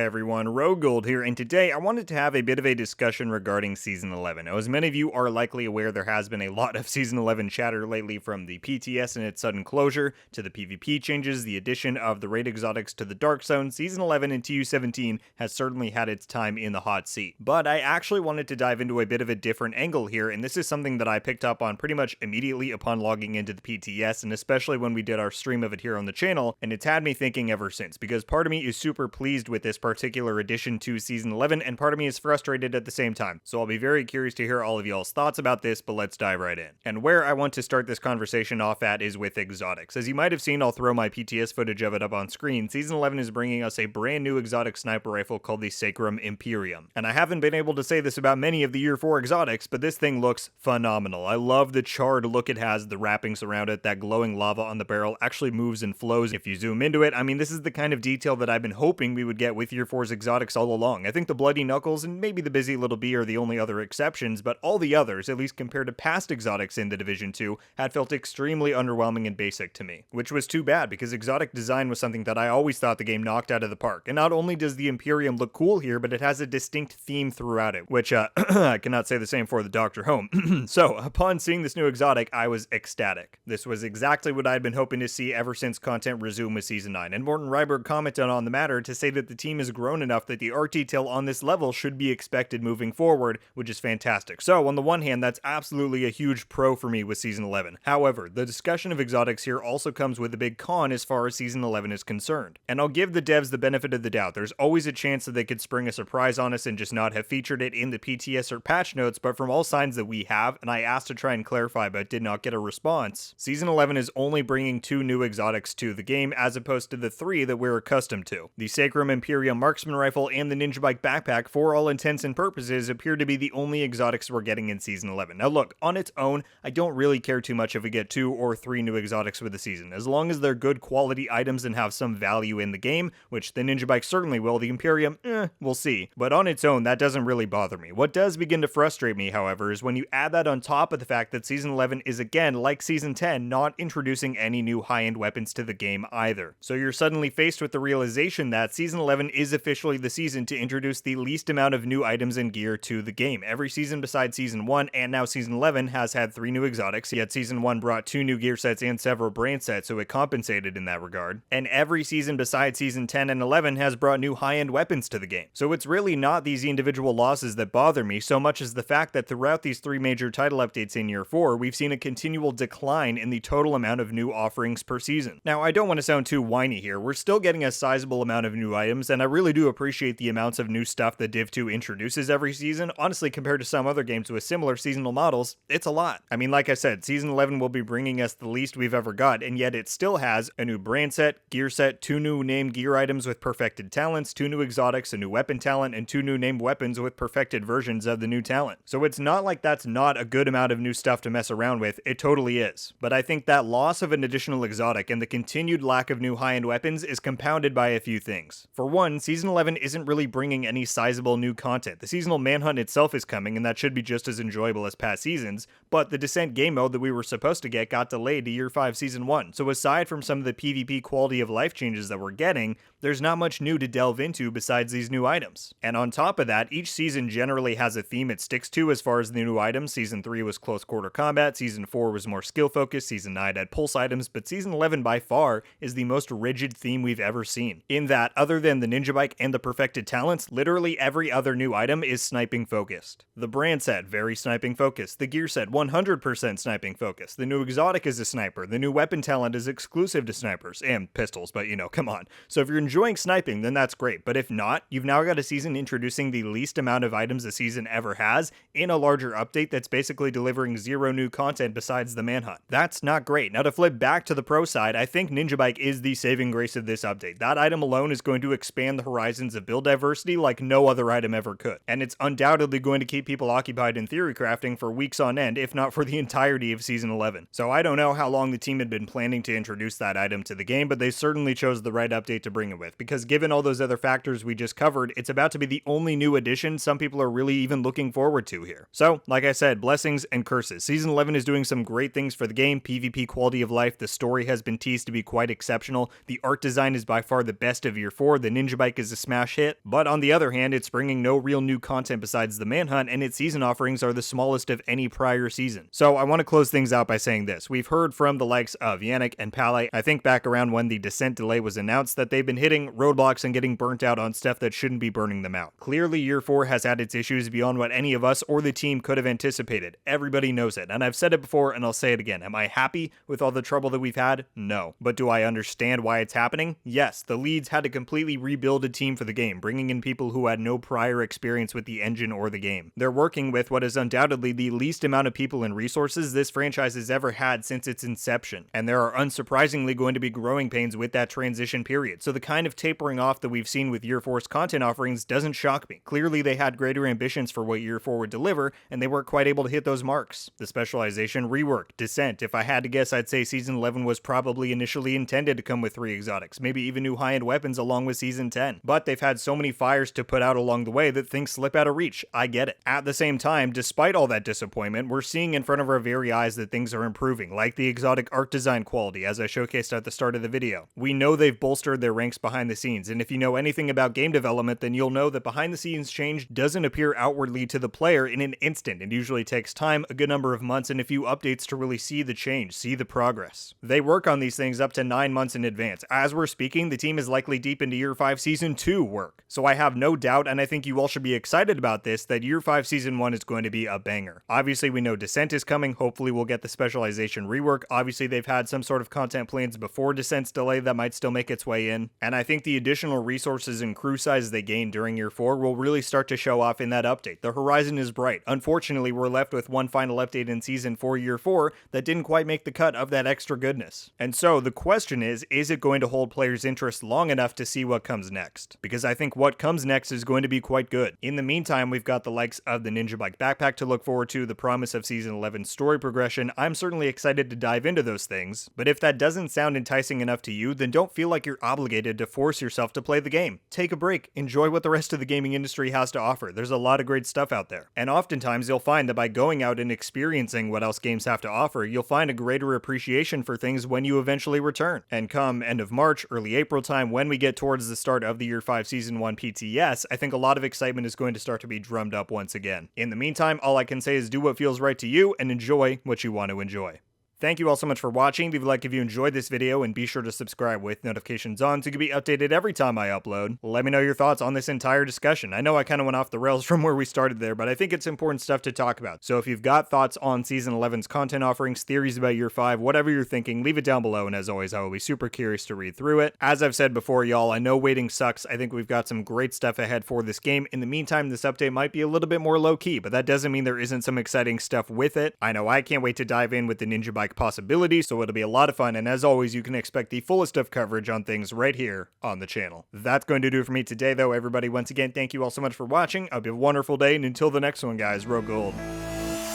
everyone, RogueGold here, and today I wanted to have a bit of a discussion regarding Season 11. Now, as many of you are likely aware, there has been a lot of Season 11 chatter lately, from the PTS and its sudden closure, to the PvP changes, the addition of the raid exotics to the Dark Zone. Season 11 and TU17 has certainly had its time in the hot seat. But I actually wanted to dive into a bit of a different angle here, and this is something that I picked up on pretty much immediately upon logging into the PTS, and especially when we did our stream of it here on the channel, and it's had me thinking ever since, because part of me is super pleased with this particular addition to Season 11, and part of me is frustrated at the same time. So I'll be very curious to hear all of y'all's thoughts about this, but let's dive right in. And where I want to start this conversation off at is with exotics. As you might have seen, I'll throw my PTS footage of it up on screen. Season 11 is bringing us a brand new exotic sniper rifle called the Sacrum Imperium. And I haven't been able to say this about many of the Year 4 exotics, but this thing looks phenomenal. I love the charred look it has, the wrappings around it, that glowing lava on the barrel actually moves and flows if you zoom into it. I mean, this is the kind of detail that I've been hoping we would get with Year 4's exotics all along. I think the Bloody Knuckles and maybe the Busy Little Bee are the only other exceptions, but all the others, at least compared to past exotics in the Division 2, had felt extremely underwhelming and basic to me. Which was too bad, because exotic design was something that I always thought the game knocked out of the park. And not only does the Imperium look cool here, but it has a distinct theme throughout it, which I cannot say the same for the Dr. Home. So, upon seeing this new exotic, I was ecstatic. This was exactly what I'd been hoping to see ever since content resumed with Season 9, and Morten Ryberg commented on the matter to say that the team has grown enough that the art detail on this level should be expected moving forward, which is fantastic. So, on the one hand, that's absolutely a huge pro for me with Season 11. However, the discussion of exotics here also comes with a big con as far as Season 11 is concerned. And I'll give the devs the benefit of the doubt. There's always a chance that they could spring a surprise on us and just not have featured it in the PTS or patch notes, but from all signs that we have, and I asked to try and clarify but did not get a response, Season 11 is only bringing 2 new exotics to the game as opposed to the 3 that we're accustomed to. The Sacrum Imperium Marksman Rifle and the Ninja Bike Backpack, for all intents and purposes, appear to be the only exotics we're getting in Season 11. Now look, on its own, I don't really care too much if we get 2 or 3 new exotics for the season, as long as they're good quality items and have some value in the game, which the Ninja Bike certainly will. The Imperium, we'll see. But on its own, that doesn't really bother me. What does begin to frustrate me, however, is when you add that on top of the fact that Season 11 is again, like Season 10, not introducing any new high-end weapons to the game either. So you're suddenly faced with the realization that Season 11 is officially the season to introduce the least amount of new items and gear to the game. Every season besides Season 1 and now Season 11 has had 3 new exotics, yet Season 1 brought 2 new gear sets and several brand sets, so it compensated in that regard. And every season besides Season 10 and 11 has brought new high-end weapons to the game. So it's really not these individual losses that bother me so much as the fact that throughout these 3 major title updates in Year 4, we've seen a continual decline in the total amount of new offerings per season. Now, I don't want to sound too whiny here. We're still getting a sizable amount of new items, and I really do appreciate the amounts of new stuff that Div 2 introduces every season. Honestly, compared to some other games with similar seasonal models, it's a lot. I mean, like I said, Season 11 will be bringing us the least we've ever got, and yet it still has a new brand set, gear set, 2 new named gear items with perfected talents, 2 new exotics, a new weapon talent, and 2 new named weapons with perfected versions of the new talent. So it's not like that's not a good amount of new stuff to mess around with. It totally is. But I think that loss of an additional exotic and the continued lack of new high-end weapons is compounded by a few things. For one, Season 11 isn't really bringing any sizable new content. The seasonal manhunt itself is coming, and that should be just as enjoyable as past seasons, but the Descent game mode that we were supposed to get got delayed to Year 5 Season 1. So aside from some of the PvP quality of life changes that we're getting, there's not much new to delve into besides these new items. And on top of that, each season generally has a theme it sticks to as far as the new items. Season 3 was close quarter combat, Season 4 was more skill focused, Season 9 had pulse items, but Season 11 by far is the most rigid theme we've ever seen. In that, other than the Ninja Bike and the perfected talents, literally every other new item is sniping focused. The brand set, very sniping focused. The gear set, 100% sniping focused. The new exotic is a sniper. The new weapon talent is exclusive to snipers and pistols, but come on. So if you're enjoying sniping, then that's great. But if not, you've now got a season introducing the least amount of items a season ever has in a larger update that's basically delivering 0 new content besides the manhunt. That's not great. Now to flip back to the pro side, I think Ninja Bike is the saving grace of this update. That item alone is going to expand the horizons of build diversity like no other item ever could. And it's undoubtedly going to keep people occupied in theory crafting for weeks on end, if not for the entirety of Season 11. So I don't know how long the team had been planning to introduce that item to the game, but they certainly chose the right update to bring it with. with, because given all those other factors we just covered, it's about to be the only new addition some people are really even looking forward to here. So, like I said, blessings and curses. Season 11 is doing some great things for the game, PvP quality of life, the story has been teased to be quite exceptional, the art design is by far the best of Year 4, the ninja bike is a smash hit, but on the other hand, it's bringing no real new content besides the manhunt, and its season offerings are the smallest of any prior season. So I want to close things out by saying this. We've heard from the likes of Yannick and Pale, I think back around when the Descent delay was announced, that they've been hitting roadblocks and getting burnt out on stuff that shouldn't be burning them out. Clearly, Year 4 has had its issues beyond what any of us or the team could have anticipated. Everybody knows it, and I've said it before and I'll say it again. Am I happy with all the trouble that we've had? No. But do I understand why it's happening? Yes. The leads had to completely rebuild a team for the game, bringing in people who had no prior experience with the engine or the game. They're working with what is undoubtedly the least amount of people and resources this franchise has ever had since its inception, and there are unsurprisingly going to be growing pains with that transition period, so the kind of tapering off that we've seen with Year 4's content offerings doesn't shock me. Clearly they had greater ambitions for what Year 4 would deliver, and they weren't quite able to hit those marks. The specialization rework, Descent, if I had to guess, I'd say Season 11 was probably initially intended to come with 3 exotics, maybe even new high-end weapons along with Season 10, but they've had so many fires to put out along the way that things slip out of reach. I get it. At the same time, despite all that disappointment, we're seeing in front of our very eyes that things are improving, like the exotic art design quality, as I showcased at the start of the video. We know they've bolstered their ranks behind the scenes, and if you know anything about game development, then you'll know that behind the scenes change doesn't appear outwardly to the player in an instant. It usually takes time, a good number of months, and a few updates to really see the change, see the progress. They work on these things up to 9 months in advance. As we're speaking, the team is likely deep into Year 5 Season 2 work. So I have no doubt, and I think you all should be excited about this, that Year 5 Season 1 is going to be a banger. Obviously, we know Descent is coming. Hopefully, we'll get the specialization rework. Obviously, they've had some sort of content plans before Descent's delay that might still make its way in. And I think the additional resources and crew size they gain during Year 4 will really start to show off in that update. The horizon is bright. Unfortunately, we're left with one final update in Season 4 Year 4 that didn't quite make the cut of that extra goodness. And so, the question is it going to hold players' interest long enough to see what comes next? Because I think what comes next is going to be quite good. In the meantime, we've got the likes of the Ninja Bike backpack to look forward to, the promise of Season 11's story progression. I'm certainly excited to dive into those things, but if that doesn't sound enticing enough to you, then don't feel like you're obligated to force yourself to play the game. Take a break, enjoy what the rest of the gaming industry has to offer. There's a lot of great stuff out there. And oftentimes you'll find that by going out and experiencing what else games have to offer, you'll find a greater appreciation for things when you eventually return. And come end of March, early April time, when we get towards the start of the Year 5 Season 1 PTS, I think a lot of excitement is going to start to be drummed up once again. In the meantime, all I can say is do what feels right to you and enjoy what you want to enjoy. Thank you all so much for watching. Leave a like if you enjoyed this video, and be sure to subscribe with notifications on so you can be updated every time I upload. Let me know your thoughts on this entire discussion. I know I kind of went off the rails from where we started there, but I think it's important stuff to talk about. So if you've got thoughts on Season 11's content offerings, theories about Year 5, whatever you're thinking, leave it down below, and as always, I will be super curious to read through it. As I've said before, y'all, I know waiting sucks. I think we've got some great stuff ahead for this game. In the meantime, this update might be a little bit more low-key, but that doesn't mean there isn't some exciting stuff with it. I know I can't wait to dive in with the Ninja Bike possibilities, so it'll be a lot of fun, and as always, you can expect the fullest of coverage on things right here on the channel. That's going to do it for me today, though, everybody. Once again, thank you all so much for watching. I hope you have a wonderful day, and until the next one, guys, RogueGold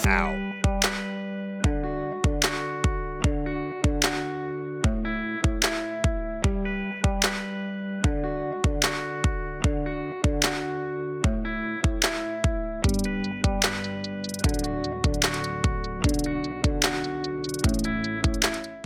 out.